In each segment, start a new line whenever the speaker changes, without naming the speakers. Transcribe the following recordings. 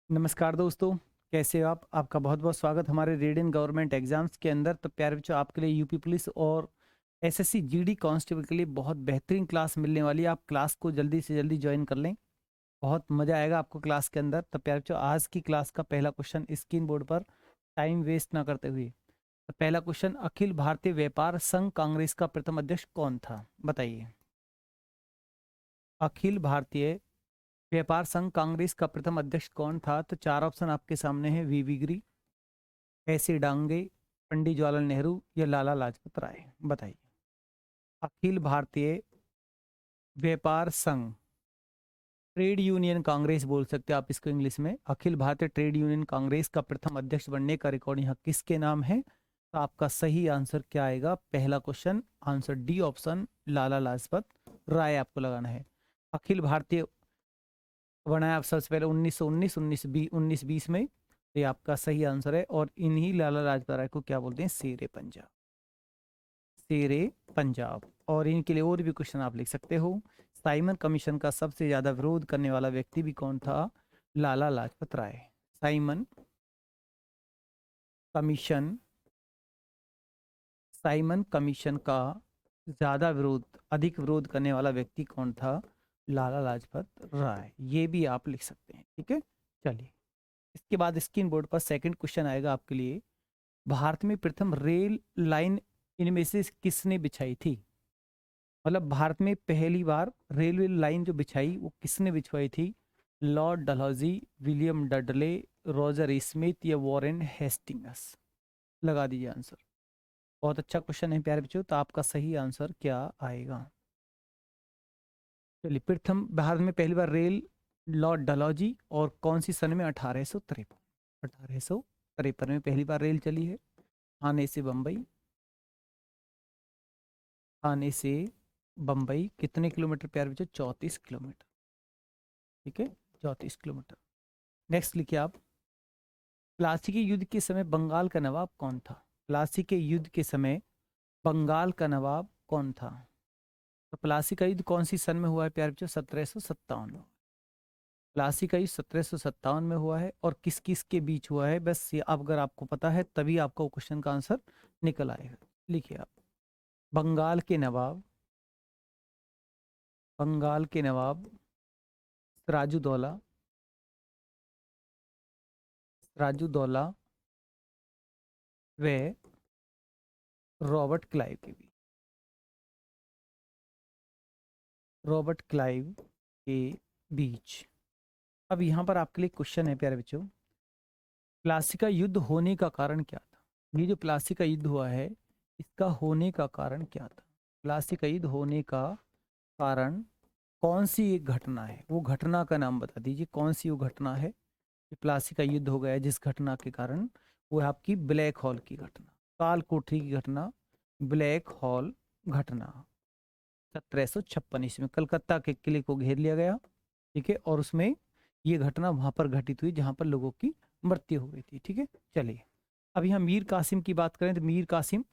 नमस्कार दोस्तों, कैसे हो आप? आपका बहुत-बहुत स्वागत हमारे रीडिंग गवर्नमेंट एग्जाम्स के अंदर। तो प्यारे बच्चों, आपके लिए यूपी पुलिस और एसएससी जीडी कांस्टेबल के लिए बहुत बेहतरीन क्लास मिलने वाली है। आप क्लास को जल्दी से जल्दी ज्वाइन कर लें, बहुत मज़ा आएगा आपको क्लास के अंदर। तो प्यारे बच्चों, आज की क्लास का पहला क्वेश्चन स्क्रीन बोर्ड पर, टाइम वेस्ट ना करते हुए। तो पहला क्वेश्चन, अखिल भारतीय व्यापार संघ कांग्रेस का प्रथम अध्यक्ष कौन था? बताइए। अखिल भारतीय व्यापार संघ कांग्रेस का प्रथम अध्यक्ष कौन था? तो चार ऑप्शन आपके सामने है। वी गिरी, ऐसे डांगे, पंडित जवाहरलाल नेहरू या लाला लाजपत राय। बताइए। अखिल भारतीय व्यापार संघ, ट्रेड यूनियन कांग्रेस बोल सकते हैं आप इसको इंग्लिश में। अखिल भारतीय ट्रेड यूनियन कांग्रेस का प्रथम अध्यक्ष बनने का रिकॉर्ड यहाँ किसके नाम है? तो आपका सही आंसर क्या आएगा? पहला question answer D option, Lala Lajpat Rai आपको लगाना है। अखिल भारतीय बनाया आप सबसे पहले 1919 1920 में। ये आपका सही आंसर है। और इन्हीं लाला लाजपत राय को क्या बोलते हैं? शेरे पंजाब, शेरे पंजाब। और इनके लिए और भी क्वेश्चन आप लिख सकते हो। साइमन कमीशन का सबसे ज्यादा विरोध करने वाला व्यक्ति भी कौन था? Lala Lajpat Rai. Simon commission, Simon commission का ज्यादा विरोध, अधिक विरोध करने वाला व्यक्ति कौन था? लाला लाजपत राय। ये भी आप लिख सकते हैं। ठीक है, चलिए। इसके बाद स्क्रीन बोर्ड पर सेकंड क्वेश्चन आएगा आपके लिए। भारत में प्रथम रेल लाइन इनमें से किसने बिछाई थी? मतलब भारत में पहली बार रेलवे लाइन जो बिछाई वो किसने बिछवाई थी? Lord Dalhousie, William Dudley, Roger Smith या वॉरेन हेस्टिंग्स। लगा दीजिए आंसर। बहुत अच्छा क्वेश्चन है प्यारे बच्चों। तो आपका सही आंसर क्या आएगा? चलिए, प्रथम भारत में पहली बार रेल, लॉर्ड डलहौजी, और कौन सी सन में? 1853। 1853 में पहली बार रेल चली है। थाने से बम्बई, थाने से बम्बई कितने किलोमीटर प्यारे बच्चों? 34 किलोमीटर। ठीक है, 34 किलोमीटर। नेक्स्ट लिखिए आप। प्लासी के युद्ध के समय बंगाल का नवाब कौन था? प्लासी के युद्ध के समय बंगाल का नवाब कौन था? तो प्लासी का युद्ध कौन सी सन में हुआ है प्यारे बच्चों? 1757 में। प्लासी का युद्ध 1757 में हुआ है। और किस किस के बीच हुआ है? बस ये अब अगर आपको पता है तभी आपको क्वेश्चन का आंसर निकल आएगा। लिखिए आप। बंगाल के नवाब, बंगाल के नवाब सिराजुद्दौला, सिराजुद्दौला व रॉबर्ट क्लाइव के बीच, रॉबर्ट क्लाइव के बीच। अब यहाँ पर आपके लिए क्वेश्चन है प्यारे बच्चों, प्लासी का युद्ध होने का कारण क्या था? ये जो प्लासी का युद्ध हुआ है, इसका होने का कारण क्या था? प्लासी का युद्ध होने का कारण कौन सी एक घटना है? वो घटना का नाम बता दीजिए। कौन सी वो घटना है कि प्लासी का युद्ध हो गया जिस घटना के कारण? वो है आपकी ब्लैक हॉल की घटना, काल कोठरी की घटना, ब्लैक हॉल घटना। 1756 ईस्वी में कलकत्ता के किले को घेर लिया गया। ठीक है, और उसमें ये घटना वहां पर घटित हुई जहां पर लोगों की मृत्यु हो गई थी। ठीक है, चलिए। अब यहाँ मीर कासिम की बात करें तो मीर कासिम,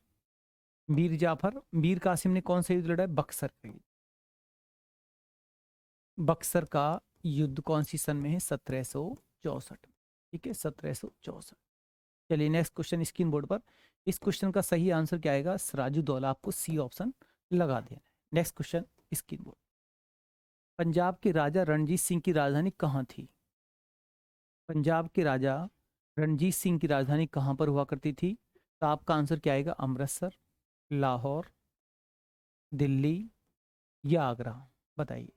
मीर जाफर, मीर कासिम ने कौन सा युद्ध लड़ा है? बक्सर का युद्ध। बक्सर का युद्ध कौन सी सन में है? 1764। ठीक है, 1764। चलिए, नेक्स्ट क्वेश्चन स्क्रीन बोर्ड पर। इस क्वेश्चन का सही आंसर क्या आएगा? सिराजुद्दौला। आपको सी ऑप्शन लगा देना है। Next question screen board. Punjab के राजा रणजीत सिंह की राजधानी कहाँ थी? पंजाब के राजा रणजीत सिंह की राजधानी कहाँ पर हुआ करती थी? तो आपका आंसर क्या आएगा? अमृतसर, लाहौर, दिल्ली या आगरा। बताइए।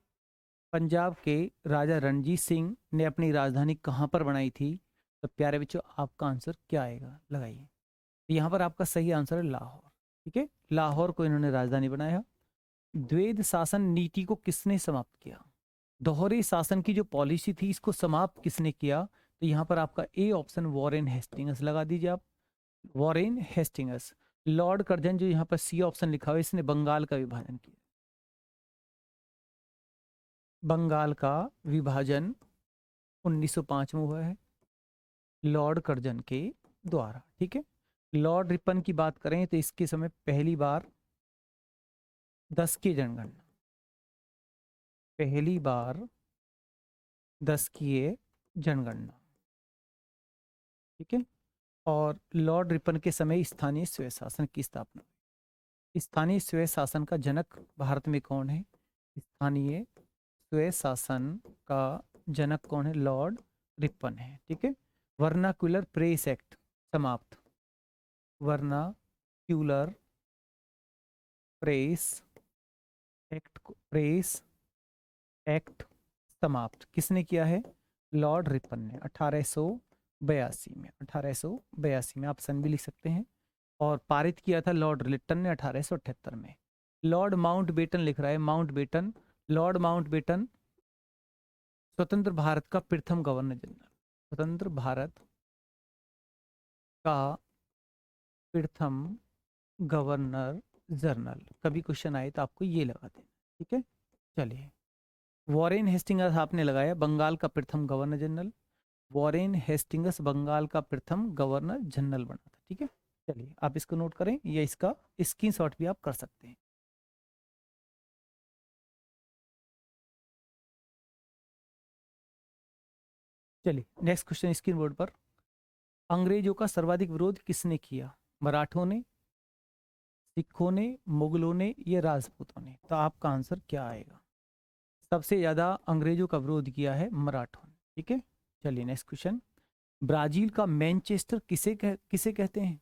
पंजाब के राजा रणजीत सिंह ने अपनी राजधानी कहाँ पर बनाई थी? तो प्यारे बच्चों, आपका आंसर क्या आएगा? लगाइए। यहाँ पर आपका सही आंसर है लाहौर। ठीक है, लाहौर को इन्होंने राजधानी बनाया। द्वैध शासन नीति को किसने समाप्त किया? दोहरे शासन की जो पॉलिसी थी, इसको समाप्त किसने किया? तो यहाँ पर आपका ए ऑप्शन, वॉरेन हेस्टिंग्स। लगा दीजिए आप, वॉरेन हेस्टिंग्स। लॉर्ड कर्जन जो यहाँ पर सी ऑप्शन लिखा हुआ है, इसने बंगाल का विभाजन किया। बंगाल का विभाजन 1905 में हुआ है लॉर्ड कर्जन के द्वारा। ठीक है, लॉर्ड रिपन की बात करें तो इसके समय पहली बार 10 की जनगणना, पहली बार 10 की ये जनगणना ठीक है। और लॉर्ड रिपन के समय स्थानीय स्वय शासन की स्थापना हुई। स्थानीय स्वय शासन का जनक भारत में कौन है? स्थानीय स्वय शासन का जनक कौन है? लॉर्ड रिपन है। ठीक है। वर्नाक्यूलर प्रेस एक्ट समाप्त। वर्नाक्यूलर प्रेस एक्ट समाप्त किसने किया है? लॉर्ड रिपन ने 1882 में। 1882 में, आप सन भी लिख सकते हैं। और पारित किया था लॉर्ड लिट्टन ने 1878 में। लॉर्ड माउंटबेटन लिख रहा है, माउंटबेटन। लॉर्ड माउंटबेटन स्वतंत्र भारत का प्रथम गवर्नर जनरल। स्वतंत्र भारत का प्रथम गवर्नर जनरल। कभी क्वेश्चन आए तो आपको ये लगा देना। ठीक है। चलिए, वॉरेन हेस्टिंग्स आपने लगाया, बंगाल का प्रथम governor general. Warren Hastings Bengal का प्रथम गवर्नर जनरल बना था। ठीक है। चलिए, आप इसको नोट करें या इसका स्क्रीनशॉट भी आप कर सकते हैं। चलिए, नेक्स्ट क्वेश्चन स्क्रीन बोर्ड पर। अंग्रेजों का सर्वाधिक विरोध किसने किया? मराठों ने, सिखों ने, मुगलों ने, या राजपूतों ने? तो आपका आंसर क्या आएगा? सबसे ज्यादा अंग्रेजों का विरोध किया है मराठों ने। ठीक है। चलिए, नेक्स्ट क्वेश्चन। ब्राजील का मैनचेस्टर किसे कहते हैं?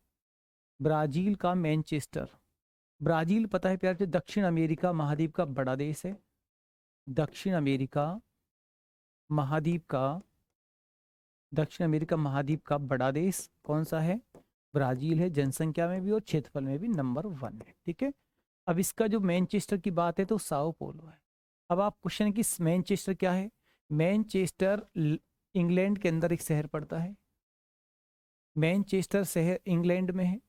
ब्राजील का मैनचेस्टर। ब्राजील पता है प्यार, दक्षिण अमेरिका महाद्वीप का बड़ा देश है। दक्षिण अमेरिका महाद्वीप का दक्षिण अमेरिका महाद्वीप का बड़ा देश कौन सा है? ब्राजील है। जनसंख्या में भी और क्षेत्रफल में भी नंबर 1 है। ठीक है। अब इसका जो मैनचेस्टर की बात है तो साओ पोलो है। अब आप क्वेश्चन की मैनचेस्टर क्या है? मैनचेस्टर इंग्लैंड के अंदर एक शहर पड़ता है। मैनचेस्टर शहर इंग्लैंड में है।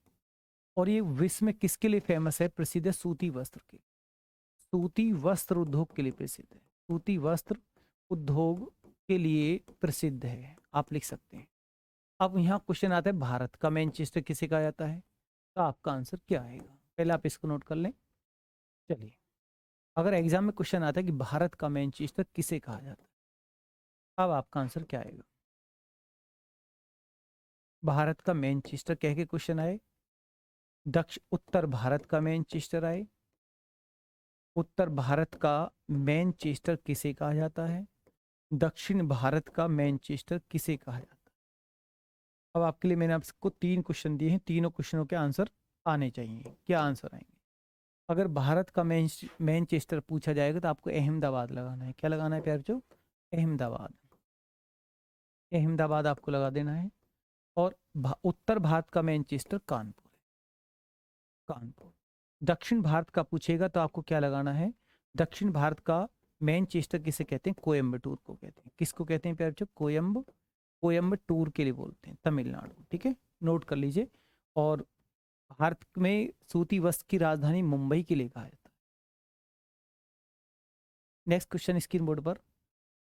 और ये विश्व में किसके लिए फेमस है? प्रसिद्ध है सूती वस्त्र के। सूती वस्त्र उद्योग के लिए प्रसिद्ध है। सूती वस्त्र उद्योग के लिए प्रसिद्ध है, आप लिख सकते हैं। अब यहाँ क्वेश्चन आता है भारत का मैनचेस्टर किसे कहा जाता है? तो आपका आंसर क्या आएगा? पहले आप इसको नोट कर लें। चलिए, अगर एग्जाम में क्वेश्चन आता है कि भारत का मैनचेस्टर किसे कहा जाता है, अब आपका आंसर क्या आएगा? भारत का मैनचेस्टर कह के क्वेश्चन आए, उत्तर भारत का मैनचेस्टर आए, उत्तर भारत का मैनचेस्टर किसे कहा जाता है, दक्षिण भारत का मैनचेस्टर किसे कहा जाता है। अब आपके लिए मैंने आपको 3 क्वेश्चन दिए हैं, तीनों क्वेश्चनों के आंसर आने चाहिए। क्या आंसर आएंगे? अगर भारत का मैनचेस्टर पूछा जाएगा तो आपको अहमदाबाद लगाना है। क्या लगाना है प्यार जो? अहमदाबाद। अहमदाबाद आपको लगा देना है। और उत्तर भारत का मैनचेस्टर कानपुर है। कानपुर। दक्षिण भारत का पूछेगा तो आपको क्या लगाना है? दक्षिण भारत का मैनचेस्टर किसे कहते हैं? कोयम्बटूर को कहते हैं। किसको कहते हैं प्यार जो? कोयम्बटूर के लिए बोलते हैं, तमिलनाडु। ठीक है, नोट कर लीजिए। और भारत में सूती वस्त्र की राजधानी मुंबई के लिए कहा जाता है। नेक्स्ट क्वेश्चन स्क्रीन बोर्ड पर।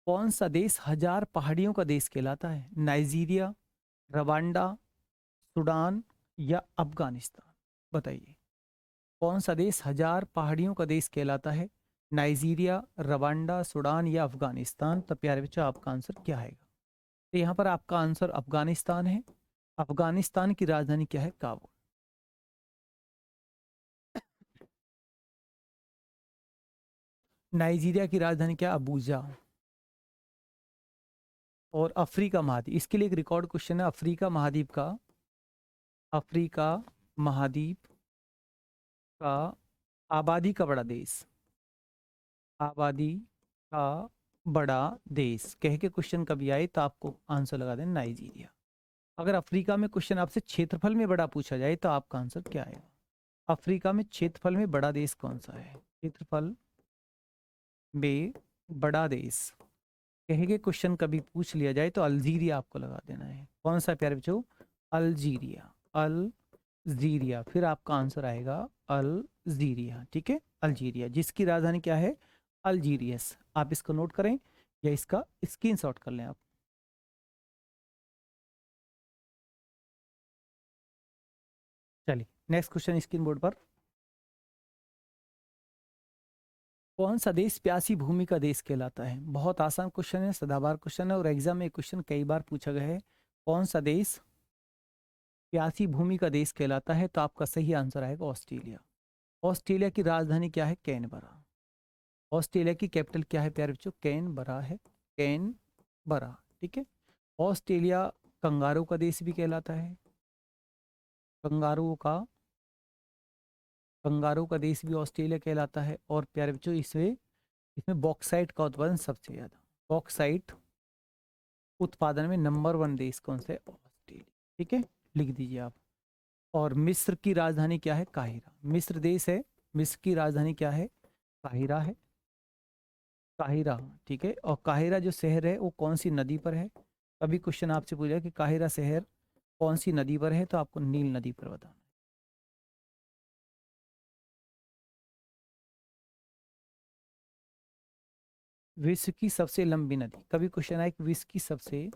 कौन सा देश 1000 पहाड़ियों का देश कहलाता है? नाइजीरिया, रवांडा, सूडान, या अफगानिस्तान? बताइए, कौन सा देश 1000 पहाड़ियों का देश कहलाता है? नाइजीरिया, रवांडा, सूडान, या अफगानिस्तान? तो प्यारे बच्चों, आपका आंसर क्या आएगा? तो यहाँ पर आपका आंसर अफगानिस्तान है। अफगानिस्तान की राजधानी क्या है? काबुल। नाइजीरिया की राजधानी क्या? अबूजा। और अफ्रीका महाद्वीप, इसके लिए एक रिकॉर्ड क्वेश्चन है। अफ्रीका महाद्वीप का आबादी का बड़ा देश, आबादी का बड़ा देश कह के क्वेश्चन कभी आए तो आपको आंसर लगा दें नाइजीरिया। अगर अफ्रीका में क्वेश्चन आपसे क्षेत्रफल में बड़ा पूछा जाए तो आपका आंसर क्या आएगा? अफ्रीका में क्षेत्रफल में बड़ा देश कौन सा है? क्षेत्रफल में बड़ा देश कह के क्वेश्चन कभी पूछ लिया जाए तो अल्जीरिया आपको लगा देना है। कौन सा प्यारे बच्चों? अल्जीरिया। अल्जीरिया। फिर आपका आंसर आएगा अल्जीरिया। ठीक है, अल्जीरिया, जिसकी राजधानी क्या है? अल्जीरियस। आप इसको नोट करें या इसका स्क्रीनशॉट कर लें आप। चलिए, नेक्स्ट क्वेश्चन स्क्रीन बोर्ड पर। कौन सा देश प्यासी भूमि का देश कहलाता है? बहुत आसान क्वेश्चन है, सदाबहार क्वेश्चन है, और एग्जाम में क्वेश्चन कई बार पूछा गया है। कौन सा देश प्यासी भूमि का देश कहलाता है, तो आपका सही आंसर आएगा ऑस्ट्रेलिया। ऑस्ट्रेलिया की राजधानी क्या है? कैनबरा। ऑस्ट्रेलिया की कैपिटल क्या है प्यारे बच्चों? कैनबरा है, कैनबरा। ठीक है। ऑस्ट्रेलिया कंगारू का देश भी कहलाता है, कंगारुओं का कंगारू का देश भी ऑस्ट्रेलिया कहलाता है। और प्यारे बच्चों इसमें इसमें बॉक्साइट का उत्पादन सबसे ज़्यादा, बॉक्साइट उत्पादन में नंबर 1 देश कौन सा है? ऑस्ट्रेलिया। ठीक है, लिख दीजिए आप। और मिस्र की राजधानी क्या है? काहिरा। मिस्र देश है, मिस्र की राजधानी क्या है? काहिरा है, काहिरा। ठीक है। और काहिरा जो शहर है वो कौन सी नदी पर है? कभी क्वेश्चन आपसे पूछा कि काहिरा शहर कौन सी नदी पर है, तो आपको नील नदी पर बताना है। विश्व की सबसे लंबी नदी, कभी क्वेश्चन आए कि विश्व की सबसे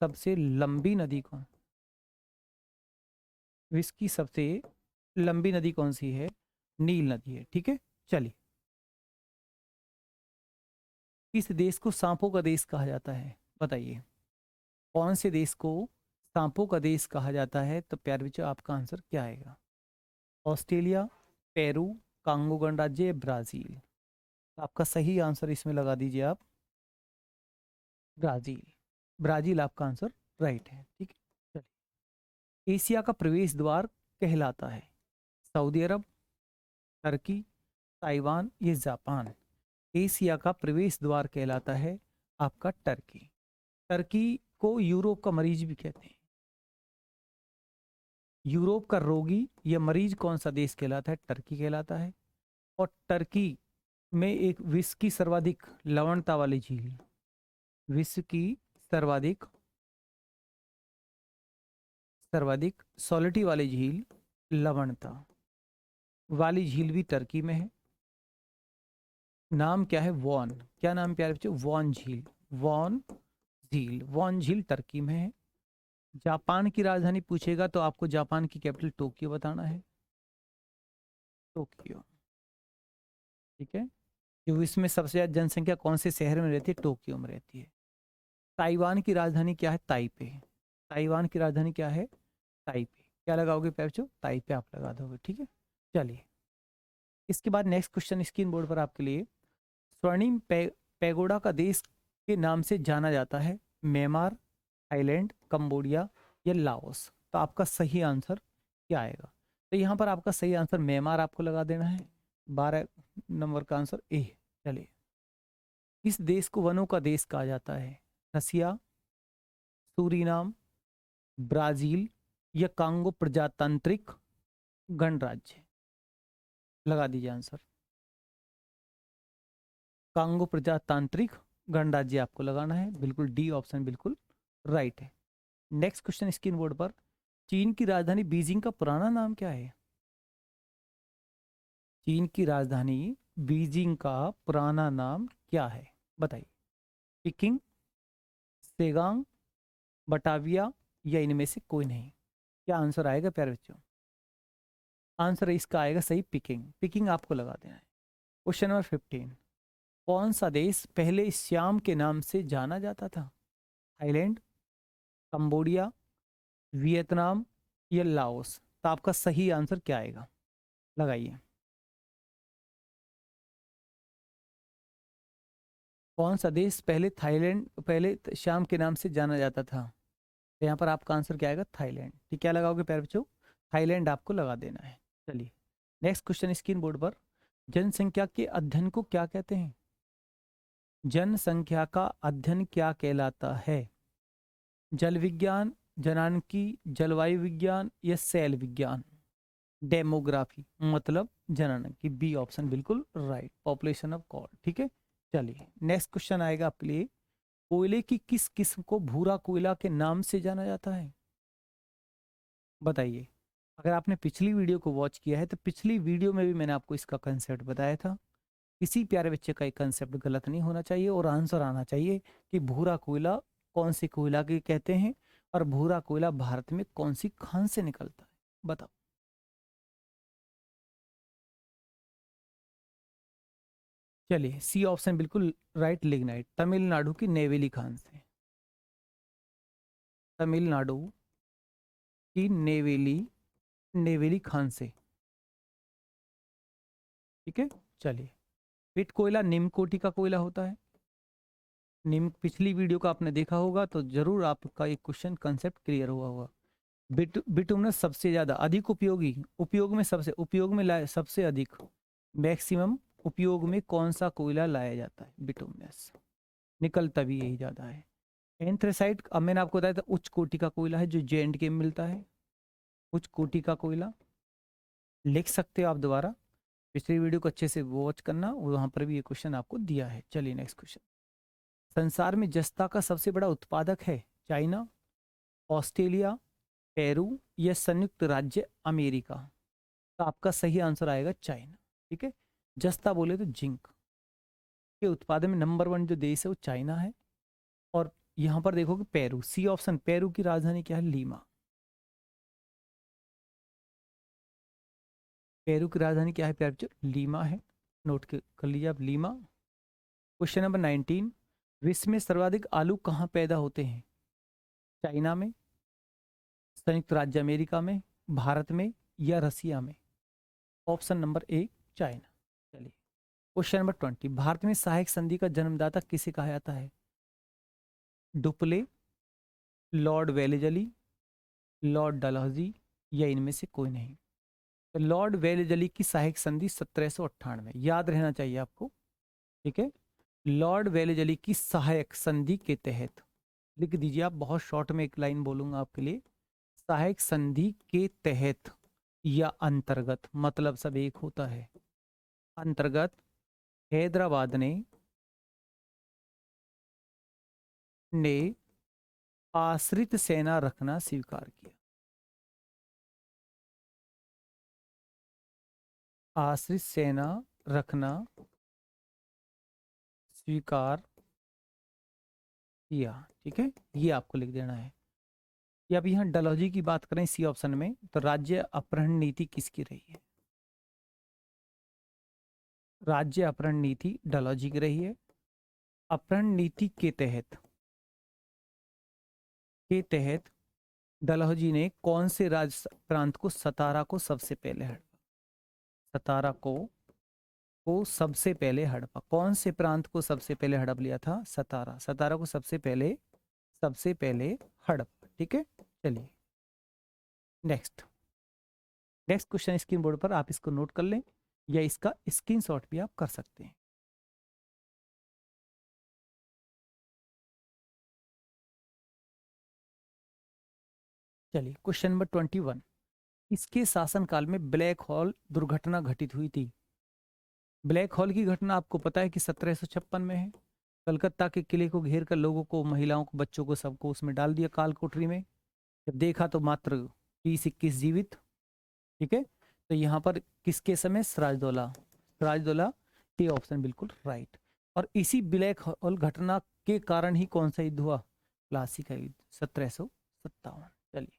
सबसे लंबी नदी कौन, विश्व की सबसे लंबी नदी कौन सी है? नील नदी है। ठीक है, चलिए। किस देश को सांपों का देश कहा जाता है? बताइए, कौन से देश को सांपों का देश कहा जाता है? तो प्यारे बच्चों आपका आंसर क्या आएगा? ऑस्ट्रेलिया, पेरू, कांगो गणराज्य, ब्राजील। आपका सही आंसर इसमें लगा दीजिए आप, ब्राजील। ब्राजील आपका आंसर राइट है। ठीक है, चलिए। एशिया का प्रवेश द्वार कहलाता है? सऊदी अरब, टर्की, ताइवान, ये जापान। एशिया का प्रवेश द्वार कहलाता है आपका टर्की। टर्की को यूरोप का मरीज भी कहते हैं। यूरोप का रोगी या मरीज कौन सा देश कहलाता है? टर्की कहलाता है। और टर्की में एक विश्व की सर्वाधिक लवणता वाली झील, विश्व की सर्वाधिक सर्वाधिक सॉलिटी वाली झील, लवणता वाली झील भी टर्की में है। नाम क्या है? वॉन। क्या नाम प्यारे बच्चों? वॉन झील। वॉन झील, वॉन झील टर्की में है। जापान की राजधानी पूछेगा तो आपको जापान की कैपिटल टोक्यो बताना है, टोक्यो। ठीक है। जो विश्व में सबसे ज्यादा जनसंख्या कौन से शहर में रहती है? टोक्यो में रहती है। ताइवान की राजधानी क्या है? ताइपे। ताइवान की राजधानी क्या है? ताइपे। क्या लगाओगे प्यारे बच्चों? ताइपे आप लगा दोगे। ठीक है, चलिए। इसके बाद नेक्स्ट क्वेश्चन स्क्रीन बोर्ड पर आपके लिए। स्वर्णिम पैगोडा का देश के नाम से जाना जाता है? म्यांमार, थाईलैंड, कंबोडिया या लाओस। तो आपका सही आंसर क्या आएगा? तो यहाँ पर आपका सही आंसर म्यांमार आपको लगा देना है, 12 नंबर का आंसर ए। चलिए। इस देश को वनों का देश कहा जाता है? रसिया, सूरीनाम, ब्राजील या कांगो प्रजातांत्रिक गणराज्य। लगा दीजिए आंसर। कांगो प्रजातांत्रिक गणराज्य आपको लगाना है, बिल्कुल डी ऑप्शन बिल्कुल राइट है। नेक्स्ट क्वेश्चन स्क्रीन बोर्ड पर। चीन की राजधानी बीजिंग का पुराना नाम क्या है? चीन की राजधानी बीजिंग का पुराना नाम क्या है? बताइए। पिकिंग, सेगांग, बटाविया या इनमें से कोई नहीं। क्या आंसर आएगा प्यारे बच्चों? आंसर इसका आएगा सही पिकिंग। पिकिंग आपको लगा देना है। Question number 15। कौन सा देश पहले श्याम के नाम से जाना जाता था? थाईलैंड, कंबोडिया, वियतनाम या लाओस। तो आपका सही आंसर क्या आएगा? लगाइए। कौन सा देश पहले थाईलैंड पहले श्याम के नाम से जाना जाता था? तो यहाँ पर आपका आंसर क्या आएगा? थाईलैंड। ठीक, क्या लगाओगे प्यारे बच्चों? थाईलैंड आपको लगा देना है। चलिए। नेक्स्ट क्वेश्चन स्क्रीन बोर्ड पर। जनसंख्या के अध्ययन को क्या कहते हैं? जनसंख्या का अध्ययन क्या कहलाता है? जल विज्ञान, जनानकी, जलवायु विज्ञान या सेल विज्ञान। डेमोग्राफी मतलब जननकी, बी ऑप्शन बिल्कुल राइट, पॉपुलेशन ऑफ गॉड। ठीक है, चलिए। नेक्स्ट क्वेश्चन आएगा आपके लिए। कोयले की किस किस्म को भूरा कोयला के नाम से जाना जाता है? बताइए। अगर आपने पिछली वीडियो को वॉच किया है तो पिछली वीडियो में भी मैंने आपको इसका कंसेप्ट बताया था। किसी प्यारे बच्चे का एक कंसेप्ट गलत नहीं होना चाहिए और आंसर आना चाहिए कि भूरा कोयला कौन सी कोयला के कहते हैं और भूरा कोयला भारत में कौन सी खान से निकलता है? बताओ। चलिए, सी ऑप्शन बिल्कुल राइट, लिग्नाइट, तमिलनाडु की नेवेली खान से। तमिलनाडु कि नेवेली खान से। ठीक है, चलिए। पिट कोयला निम्न कोटि का कोयला होता है। निम्न, पिछली वीडियो का आपने देखा होगा तो जरूर आपका एक क्वेश्चन कंसेप्ट क्लियर हुआ होगा। बिटुमिनस सबसे ज्यादा अधिक उपयोगी, उपयोग में लाए सबसे अधिक, मैक्सिमम उपयोग में कौन सा कोयला लाया जाता है? बिटुमिनस। निकलता भी यही ज्यादा है। एंथ्रेसाइट, अब मैंने आपको बताया था उच्च कोटि का कोयला है जो J&K में मिलता है। उच्च कोटि का कोयला लिख सकते हो आप दोबारा, पिछली वीडियो को अच्छे से वॉच करना, वहां पर भी ये क्वेश्चन आपको दिया है। चलिए नेक्स्ट क्वेश्चन। संसार में जस्ता का सबसे बड़ा उत्पादक है चाइना, ऑस्ट्रेलिया, पेरू या संयुक्त राज्य अमेरिका? तो आपका सही आंसर आएगा चाइना। ठीक है, जस्ता बोले तो जिंक के उत्पादन में नंबर 1 जो देश है वो चाइना है। और यहां पर देखोगे पेरू, सी ऑप्शन, पेरू की राजधानी क्या है? लीमा। पेरू की राजधानी क्या है प्यारे बच्चों? लीमा है। नोट कर लीजिए आप, लीमा। क्वेश्चन नंबर 19, विश्व में सर्वाधिक आलू कहाँ पैदा होते हैं? चाइना में, संयुक्त राज्य अमेरिका में, भारत में या रसिया में? Option number A China. चलिए क्वेश्चन नंबर 20, भारत में सहायक संधि का जन्मदाता किसे कहा जाता है? Dupleix, lord Wellesley, lord Dalhousie या इनमें से कोई नहीं? तो लॉर्ड वेलेजली की सहायक संधि 1798, याद रहना चाहिए आपको। ठीक है, लॉर्ड वेलेजली की सहायक संधि के तहत, लिख दीजिए आप, बहुत शॉर्ट में एक लाइन बोलूंगा आपके लिए। सहायक संधि के तहत या अंतर्गत, मतलब सब एक होता है। अंतर्गत हैदराबाद ने आश्रित सेना रखना स्वीकार किया। आश्रित सेना रखना स्वीकार किया। ठीक है, ये आपको लिख देना है। या अब यहाँ डलहौजी की बात करें सी ऑप्शन में, तो राज्य अपहरण नीति किसकी रही है? राज्य अपहरण नीति डलहौजी की रही है। अपहरण नीति के तहत डलहौजी ने कौन से राज्य प्रांत को, सतारा को सबसे पहले हड़पा? सतारा को सबसे पहले हड़पा। कौन से प्रांत को सबसे पहले हड़प लिया था? सतारा। सतारा को सबसे पहले हड़प। ठीक है, चलिए next. Next question screen board पर आप इसको नोट कर लें या इसका स्क्रीनशॉट भी आप कर सकते हैं। चलिए क्वेश्चन नंबर 21, इसके शासनकाल में ब्लैक होल दुर्घटना घटित हुई थी? ब्लैक होल की घटना आपको पता है कि 1756 में है। कलकत्ता के किले को घेर कर लोगों को, महिलाओं को, बच्चों को, सबको उसमें डाल दिया काल कोठरी में। जब देखा तो मात्र 20-21 जीवित। ठीक है, तो यहाँ पर किसके समय? सिराजदौला। सिराजदौला, ये ऑप्शन बिल्कुल राइट। और इसी ब्लैक होल घटना के कारण ही कौन सा युद्ध हुआ? प्लासी का युद्ध, 1757। चलिए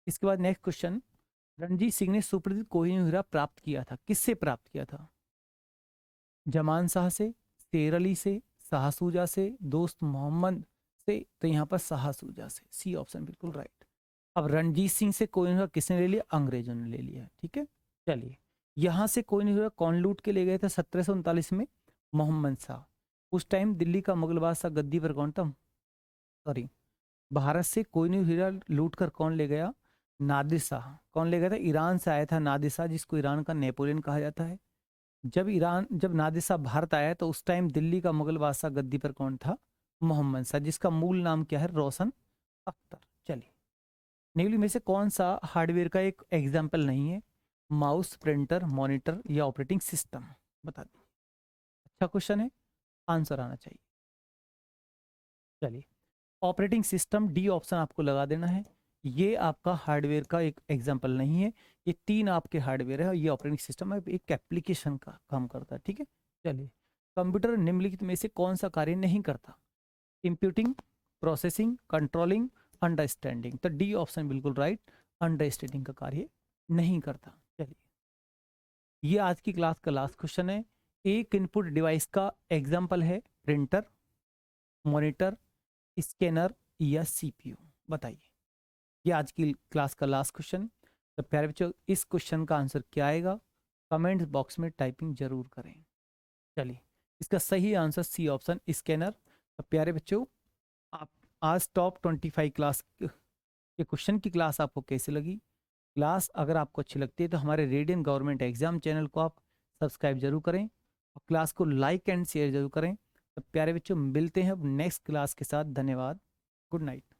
इसके बाद नेक्स्ट क्वेश्चन, रणजीत सिंह ने सुप्रसिद्ध कोहिनूर हीरा प्राप्त किया था, किससे प्राप्त किया था? जमान शाह से, शेर अली से, शाह सूजा से, दोस्त मोहम्मद से? तो यहाँ पर शाह सूजा से, सी ऑप्शन बिल्कुल राइट। अब रणजीत सिंह से कोहिनूर हीरा किसने ले लिया? अंग्रेजों ने ले लिया। ठीक है, चलिए यहाँ से कोहिनूर हीरा कौन लूट के ले गए थे 1739 में? मोहम्मद शाह। उस टाइम दिल्ली का मुगल बादशाह गद्दी पर कौन था? सॉरी, भारत से कोहिनूर हीरा लूट कर कौन ले गया? नादिर शाह। कौन ले गया था? ईरान से आया था नादिर शाह, जिसको ईरान का नेपोलियन कहा जाता है। जब नादिर शाह भारत आया तो उस टाइम दिल्ली का मुगल बादशाह गद्दी पर कौन था? मोहम्मद शाह, जिसका मूल नाम क्या है? रोशन अख्तर। चलिए निम्नलिखित में से कौन सा हार्डवेयर का एक एग्जाम्पल नहीं है? माउस, प्रिंटर, मॉनिटर या ऑपरेटिंग सिस्टम? बता दीजिए। अच्छा क्वेश्चन है, आंसर आना चाहिए। चलिए ऑपरेटिंग सिस्टम, डी ऑप्शन आपको लगा देना है। ये आपका हार्डवेयर का एक एग्जाम्पल नहीं है, ये 3 आपके हार्डवेयर है और ये ऑपरेटिंग सिस्टम है, एक एप्लीकेशन का काम करता है। ठीक है, चलिए कंप्यूटर निम्नलिखित में से कौन सा कार्य नहीं करता? इंप्यूटिंग, प्रोसेसिंग, कंट्रोलिंग, अंडरस्टैंडिंग? तो डी ऑप्शन बिल्कुल राइट, अंडरस्टैंडिंग का कार्य नहीं करता। चलिए ये आज की क्लास का लास्ट क्वेश्चन है। एक इनपुट डिवाइस का एग्जाम्पल है प्रिंटर, मॉनिटर, स्कैनर या सीपीयू? बताइए। ये आज की क्लास का लास्ट क्वेश्चन। तो प्यारे बच्चों, इस क्वेश्चन का आंसर क्या आएगा, कमेंट बॉक्स में टाइपिंग जरूर करें। चलिए, इसका सही आंसर सी ऑप्शन, स्कैनर। तो प्यारे बच्चों, आप आज टॉप 25 क्लास के क्वेश्चन की क्लास आपको कैसी लगी? क्लास अगर आपको अच्छी लगती है तो हमारे रेडियन गवर्नमेंट एग्जाम चैनल को आप सब्सक्राइब जरूर करें और क्लास को लाइक एंड शेयर जरूर करें। तो प्यारे बच्चों, मिलते हैं अब नेक्स्ट क्लास के साथ। धन्यवाद। Good night.